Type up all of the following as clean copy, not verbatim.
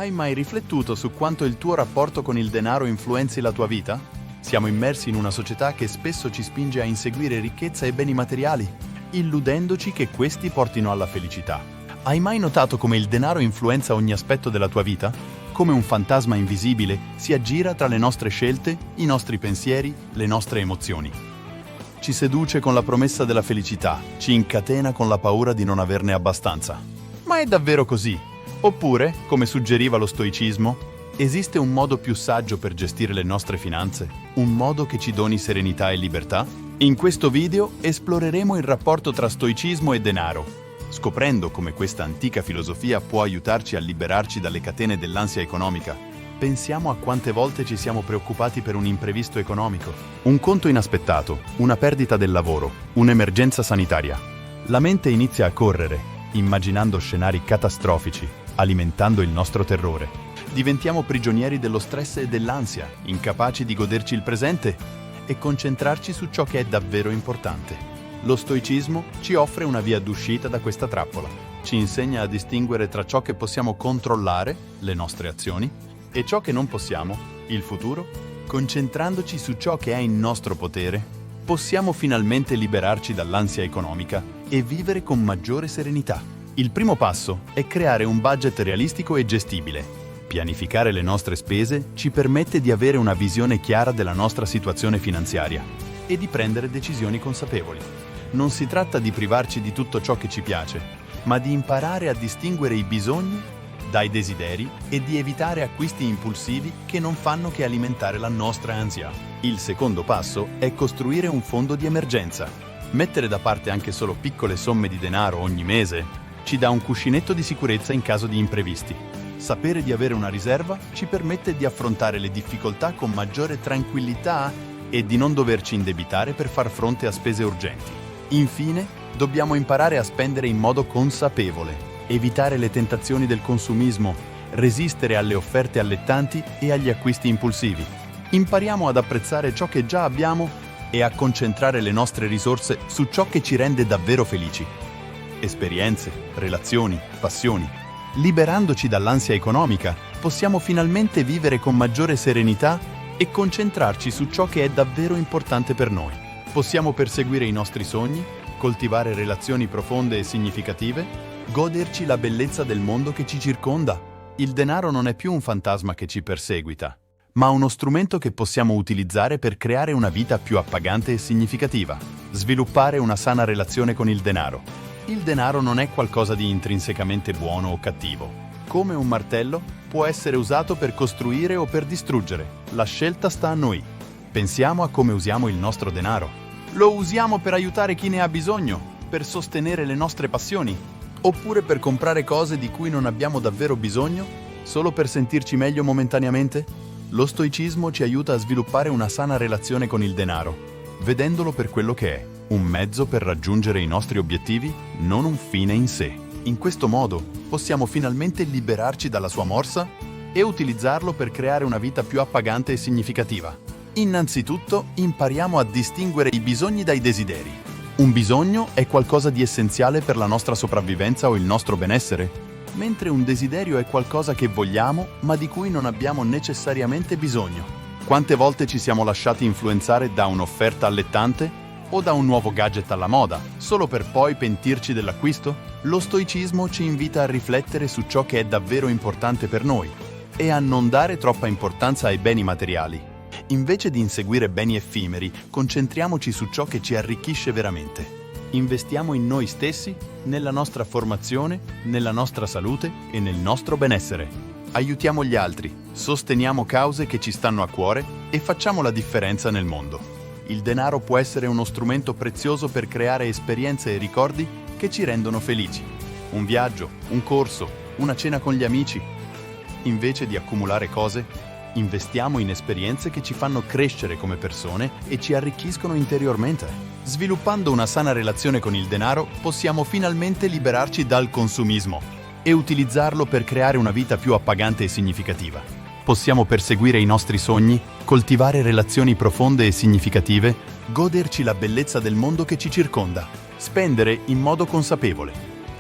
Hai mai riflettuto su quanto il tuo rapporto con il denaro influenzi la tua vita? Siamo immersi in una società che spesso ci spinge a inseguire ricchezza e beni materiali, illudendoci che questi portino alla felicità. Hai mai notato come il denaro influenza ogni aspetto della tua vita? Come un fantasma invisibile si aggira tra le nostre scelte, i nostri pensieri, le nostre emozioni. Ci seduce con la promessa della felicità, ci incatena con la paura di non averne abbastanza. Ma è davvero così? Oppure, come suggeriva lo stoicismo, esiste un modo più saggio per gestire le nostre finanze? Un modo che ci doni serenità e libertà? In questo video esploreremo il rapporto tra stoicismo e denaro, scoprendo come questa antica filosofia può aiutarci a liberarci dalle catene dell'ansia economica. Pensiamo a quante volte ci siamo preoccupati per un imprevisto economico, un conto inaspettato, una perdita del lavoro, un'emergenza sanitaria. La mente inizia a correre, immaginando scenari catastrofici, alimentando il nostro terrore. Diventiamo prigionieri dello stress e dell'ansia, incapaci di goderci il presente e concentrarci su ciò che è davvero importante. Lo stoicismo ci offre una via d'uscita da questa trappola. Ci insegna a distinguere tra ciò che possiamo controllare, le nostre azioni, e ciò che non possiamo, il futuro. Concentrandoci su ciò che è in nostro potere, possiamo finalmente liberarci dall'ansia economica e vivere con maggiore serenità. Il primo passo è creare un budget realistico e gestibile. Pianificare le nostre spese ci permette di avere una visione chiara della nostra situazione finanziaria e di prendere decisioni consapevoli. Non si tratta di privarci di tutto ciò che ci piace, ma di imparare a distinguere i bisogni dai desideri e di evitare acquisti impulsivi che non fanno che alimentare la nostra ansia. Il secondo passo è costruire un fondo di emergenza. Mettere da parte anche solo piccole somme di denaro ogni mese ci dà un cuscinetto di sicurezza in caso di imprevisti. Sapere di avere una riserva ci permette di affrontare le difficoltà con maggiore tranquillità e di non doverci indebitare per far fronte a spese urgenti. Infine, dobbiamo imparare a spendere in modo consapevole, evitare le tentazioni del consumismo, resistere alle offerte allettanti e agli acquisti impulsivi. Impariamo ad apprezzare ciò che già abbiamo e a concentrare le nostre risorse su ciò che ci rende davvero felici. Esperienze, relazioni, passioni. Liberandoci dall'ansia economica, possiamo finalmente vivere con maggiore serenità e concentrarci su ciò che è davvero importante per noi. Possiamo perseguire i nostri sogni, coltivare relazioni profonde e significative, goderci la bellezza del mondo che ci circonda. Il denaro non è più un fantasma che ci perseguita, ma uno strumento che possiamo utilizzare per creare una vita più appagante e significativa. Sviluppare una sana relazione con il denaro. Il denaro non è qualcosa di intrinsecamente buono o cattivo. Come un martello, può essere usato per costruire o per distruggere. La scelta sta a noi. Pensiamo a come usiamo il nostro denaro. Lo usiamo per aiutare chi ne ha bisogno, per sostenere le nostre passioni, oppure per comprare cose di cui non abbiamo davvero bisogno, solo per sentirci meglio momentaneamente? Lo stoicismo ci aiuta a sviluppare una sana relazione con il denaro, vedendolo per quello che è. Un mezzo per raggiungere i nostri obiettivi, non un fine in sé. In questo modo possiamo finalmente liberarci dalla sua morsa e utilizzarlo per creare una vita più appagante e significativa. Innanzitutto impariamo a distinguere i bisogni dai desideri. Un bisogno è qualcosa di essenziale per la nostra sopravvivenza o il nostro benessere, mentre un desiderio è qualcosa che vogliamo ma di cui non abbiamo necessariamente bisogno. Quante volte ci siamo lasciati influenzare da un'offerta allettante o da un nuovo gadget alla moda, solo per poi pentirci dell'acquisto? Lo stoicismo ci invita a riflettere su ciò che è davvero importante per noi e a non dare troppa importanza ai beni materiali. Invece di inseguire beni effimeri, concentriamoci su ciò che ci arricchisce veramente. Investiamo in noi stessi, nella nostra formazione, nella nostra salute e nel nostro benessere. Aiutiamo gli altri, sosteniamo cause che ci stanno a cuore e facciamo la differenza nel mondo. Il denaro può essere uno strumento prezioso per creare esperienze e ricordi che ci rendono felici. Un viaggio, un corso, una cena con gli amici. Invece di accumulare cose, investiamo in esperienze che ci fanno crescere come persone e ci arricchiscono interiormente. Sviluppando una sana relazione con il denaro, possiamo finalmente liberarci dal consumismo e utilizzarlo per creare una vita più appagante e significativa. Possiamo perseguire i nostri sogni, coltivare relazioni profonde e significative, goderci la bellezza del mondo che ci circonda, spendere in modo consapevole.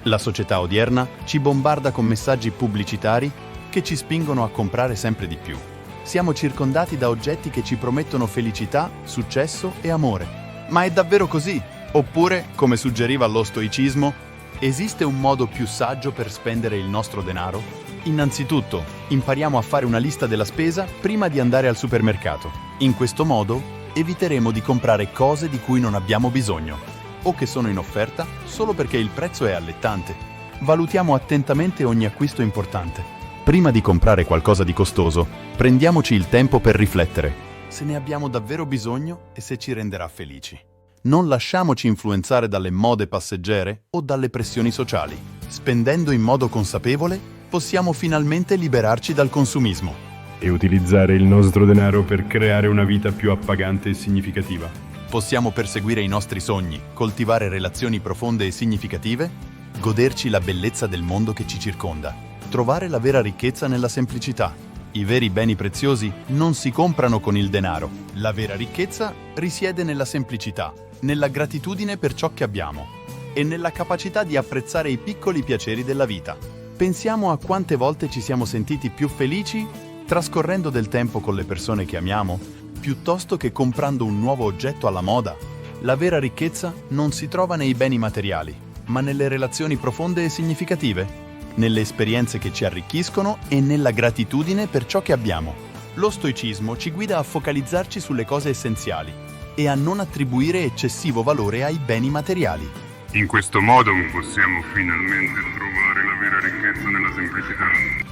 La società odierna ci bombarda con messaggi pubblicitari che ci spingono a comprare sempre di più. Siamo circondati da oggetti che ci promettono felicità, successo e amore. Ma è davvero così? Oppure, come suggeriva lo stoicismo, esiste un modo più saggio per spendere il nostro denaro? Innanzitutto, impariamo a fare una lista della spesa prima di andare al supermercato. In questo modo, eviteremo di comprare cose di cui non abbiamo bisogno o che sono in offerta solo perché il prezzo è allettante. Valutiamo attentamente ogni acquisto importante. Prima di comprare qualcosa di costoso, prendiamoci il tempo per riflettere se ne abbiamo davvero bisogno e se ci renderà felici. Non lasciamoci influenzare dalle mode passeggere o dalle pressioni sociali. Spendendo in modo consapevole, possiamo finalmente liberarci dal consumismo e utilizzare il nostro denaro per creare una vita più appagante e significativa. Possiamo perseguire i nostri sogni, coltivare relazioni profonde e significative, goderci la bellezza del mondo che ci circonda. Trovare la vera ricchezza nella semplicità. I veri beni preziosi non si comprano con il denaro. La vera ricchezza risiede nella semplicità, nella gratitudine per ciò che abbiamo e nella capacità di apprezzare i piccoli piaceri della vita. Pensiamo a quante volte ci siamo sentiti più felici trascorrendo del tempo con le persone che amiamo, piuttosto che comprando un nuovo oggetto alla moda. La vera ricchezza non si trova nei beni materiali, ma nelle relazioni profonde e significative, nelle esperienze che ci arricchiscono e nella gratitudine per ciò che abbiamo. Lo stoicismo ci guida a focalizzarci sulle cose essenziali e a non attribuire eccessivo valore ai beni materiali. In questo modo possiamo finalmente trovare la vera ricchezza nella semplicità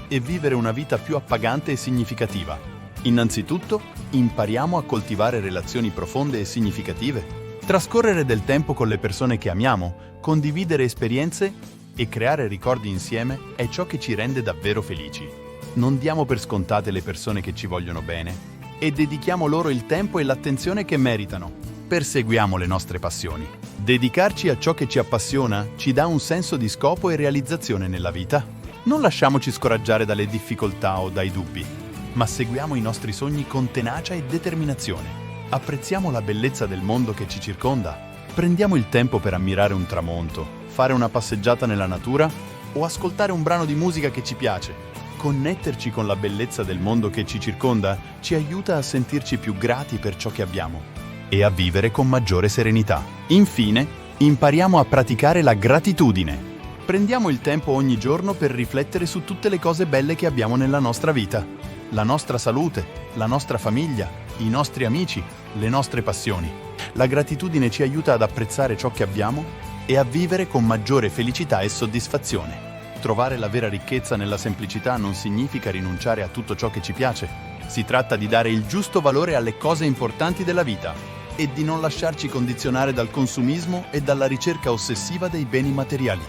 E vivere una vita più appagante e significativa. Innanzitutto, impariamo a coltivare relazioni profonde e significative, trascorrere del tempo con le persone che amiamo, condividere esperienze e creare ricordi insieme è ciò che ci rende davvero felici. Non diamo per scontate le persone che ci vogliono bene e dedichiamo loro il tempo e l'attenzione che meritano. Perseguiamo le nostre passioni. Dedicarci a ciò che ci appassiona ci dà un senso di scopo e realizzazione nella vita. Non lasciamoci scoraggiare dalle difficoltà o dai dubbi, ma seguiamo i nostri sogni con tenacia e determinazione. Apprezziamo la bellezza del mondo che ci circonda. Prendiamo il tempo per ammirare un tramonto, fare una passeggiata nella natura o ascoltare un brano di musica che ci piace. Connetterci con la bellezza del mondo che ci circonda ci aiuta a sentirci più grati per ciò che abbiamo e a vivere con maggiore serenità. Infine, impariamo a praticare la gratitudine. Prendiamo il tempo ogni giorno per riflettere su tutte le cose belle che abbiamo nella nostra vita. La nostra salute, la nostra famiglia, i nostri amici, le nostre passioni. La gratitudine ci aiuta ad apprezzare ciò che abbiamo e a vivere con maggiore felicità e soddisfazione. Trovare la vera ricchezza nella semplicità non significa rinunciare a tutto ciò che ci piace. Si tratta di dare il giusto valore alle cose importanti della vita e di non lasciarci condizionare dal consumismo e dalla ricerca ossessiva dei beni materiali.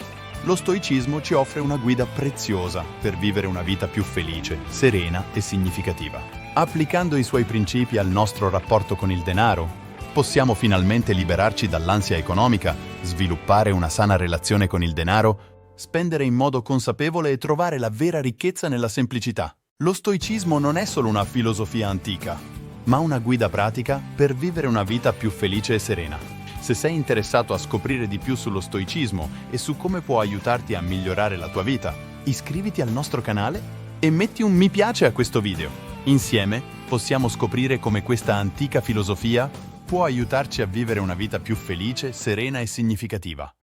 Lo stoicismo ci offre una guida preziosa per vivere una vita più felice, serena e significativa. Applicando i suoi principi al nostro rapporto con il denaro, possiamo finalmente liberarci dall'ansia economica, sviluppare una sana relazione con il denaro, spendere in modo consapevole e trovare la vera ricchezza nella semplicità. Lo stoicismo non è solo una filosofia antica, ma una guida pratica per vivere una vita più felice e serena. Se sei interessato a scoprire di più sullo stoicismo e su come può aiutarti a migliorare la tua vita, iscriviti al nostro canale e metti un mi piace a questo video. Insieme possiamo scoprire come questa antica filosofia può aiutarci a vivere una vita più felice, serena e significativa.